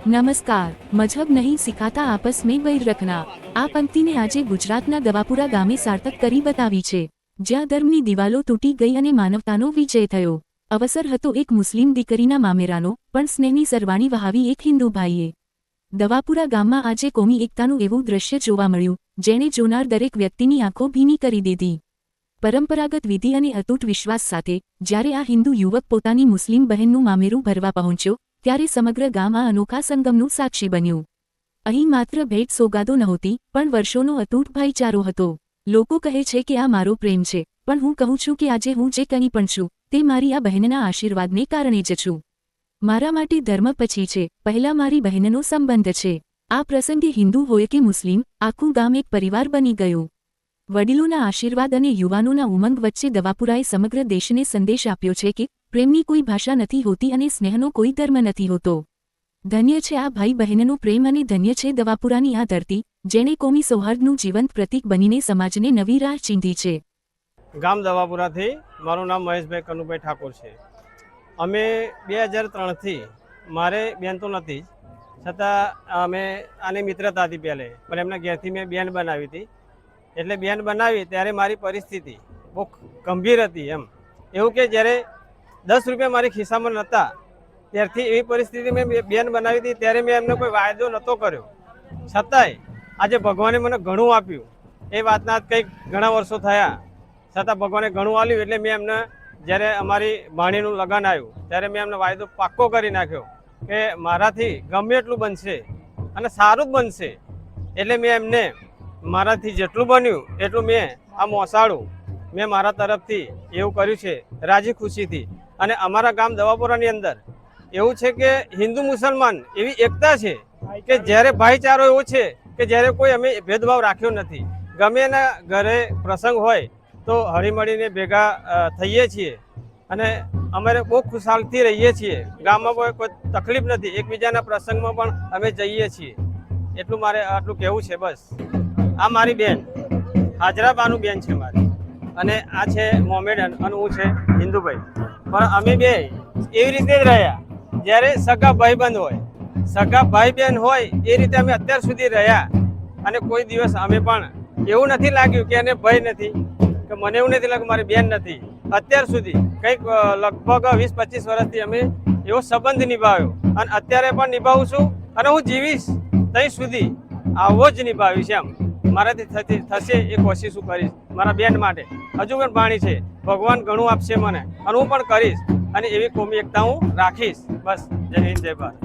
नमस्कार। मजहब नहीं सिखाता आपस में वैर रखना આ પંક્તિને આજે ગુજરાતના દવાપુરા ગામે સાર્થક કરી બતાવી છે, જ્યાં ધર્મની દિવાલો તૂટી ગઈ અને માનવતાનો વિજય થયો। અવસર હતો એક મુસ્લિમ દીકરીના મામેરાનો, પણ સ્નેહની સરવાણી વહાવી એક હિન્દુ ભાઈએ। દવાપુરા ગામમાં આજે કોમી એકતાનું એવું દ્રશ્ય જોવા મળ્યું, જેણે જોનાર દરેક વ્યક્તિની આંખો ભીની કરી દીધી। પરંપરાગત વિધિ અને અતૂટ વિશ્વાસ સાથે જ્યારે આ હિન્દુ યુવક પોતાની મુસ્લિમ બહેનનું મામેરું ભરવા પહોંચ્યો, ત્યારે સમગ્ર ગામ આ અનોખા સંગમનું સાક્ષી બન્યું। અહીં માત્ર ભેટ સોગાદો નહોતી, પણ વર્ષોનો અતૂટ ભાઈચારો હતો। લોકો કહે છે કે આ મારો પ્રેમ છે, પણ હું કહું છું કે આજે હું જે કંઈ પણ છું, તે મારી આ બહેનના આશીર્વાદને કારણે જ છું। મારા માટે ધર્મ પછી છે, પહેલા મારી બહેનનો સંબંધ છે। આ પ્રસંગે હિન્દુ હોય કે મુસ્લિમ, આખું ગામ એક પરિવાર બની ગયું। વડીલોના આશીર્વાદ અને યુવાનોના ઉમંગ વચ્ચે દવાપુરાએ સમગ્ર દેશને સંદેશ આપ્યો છે કે પ્રેમની કોઈ ભાષા નથી હોતી અને સ્નેહનો કોઈ ધર્મ નથી હોતો। ધન્ય છે આ ભાઈ બહેનનો પ્રેમ અને ધન્ય છે દવાપુરાની આ ધરતી, જેણે કોમી સૌહાર્દનું જીવંત પ્રતીક બનીને સમાજને નવી રાહ ચીંધી છે। ગામ દવાપુરાથી મારું નામ મહેશભાઈ કનુભાઈ ઠાકોર છે। અમે 2003થી, મારે બેન તો નથી, છતાં અમે આની મિત્રતા હતી પહેલે, પણ એમના ઘેરથી મેં બેન બનાવી હતી। એટલે બેન બનાવી ત્યારે મારી પરિસ્થિતિ બહુ ગંભીર હતી। એવું કે જ્યારે 10 રૂપિયા મારી ખિસ્સામાં નહોતા, ત્યારથી એવી પરિસ્થિતિ મેં બેન બનાવી હતી। ત્યારે મેં એમને કોઈ વાયદો નહોતો કર્યો, છતાંય આજે ભગવાને મને ઘણું આપ્યું। એ વાતના કંઈક ઘણા વર્ષો થયા, છતાં ભગવાને ઘણું આપ્યું। એટલે મેં એમને જ્યારે અમારી ભાણીનું લગ્ન આવ્યું, ત્યારે મેં એમને વાયદો પાક્કો કરી નાખ્યો કે મારાથી ગમે એટલું બનશે અને સારું જ બનશે। એટલે મેં એમને મારાથી જેટલું બન્યું એટલું મેં આ મોસાળું મેં મારા તરફથી એવું કર્યું છે, રાજી ખુશીથી। અને અમારા ગામ દવાપુરાની અંદર એવું છે કે હિન્દુ મુસલમાન એવી એકતા છે કે જ્યારે ભાઈચારો એવો છે કે જ્યારે કોઈ અમે ભેદભાવ રાખ્યો નથી। ગમે એના ઘરે પ્રસંગ હોય તો હળીમળીને ભેગા થઈએ છીએ અને અમારે બહુ ખુશાલથી રહીએ છીએ। ગામમાં કોઈ તકલીફ નથી, એકબીજાના પ્રસંગમાં પણ અમે જઈએ છીએ। એટલું મારે આટલું કહેવું છે બસ। આ મારી બેન હાજરાબાનું બેન છે મારી, અને આ છે મોમેડન અને હું છે હિન્દુભાઈ। પણ અમે બે એવી રીતે જ રહ્યા, જ્યારે સગા ભાઈબંધ હોય, સગા ભાઈ બહેન હોય એ રીતે અમે અત્યાર સુધી રહ્યા। અને કોઈ દિવસ અમે પણ એવું નથી લાગ્યું કે એને ભય નથી, કે મને એવું નથી લાગ્યું મારી બેન નથી। અત્યાર સુધી કંઈક લગભગ 20-25 વર્ષથી અમે એવો સંબંધ નિભાવ્યો અને અત્યારે પણ નિભાવું છું અને હું જીવીશ ત્યાં સુધી આવો જ નિભાવીશ। મારાથી થશે એ કોશિશ હું કરીશ મારા બેન માટે। હજુ પણ ભાણી છે, ભગવાન ઘણું આપશે મને અને હું પણ કરીશ, અને એવી કોમી એકતા હું રાખીશ। બસ, જય હિન્દ, જય ભારત।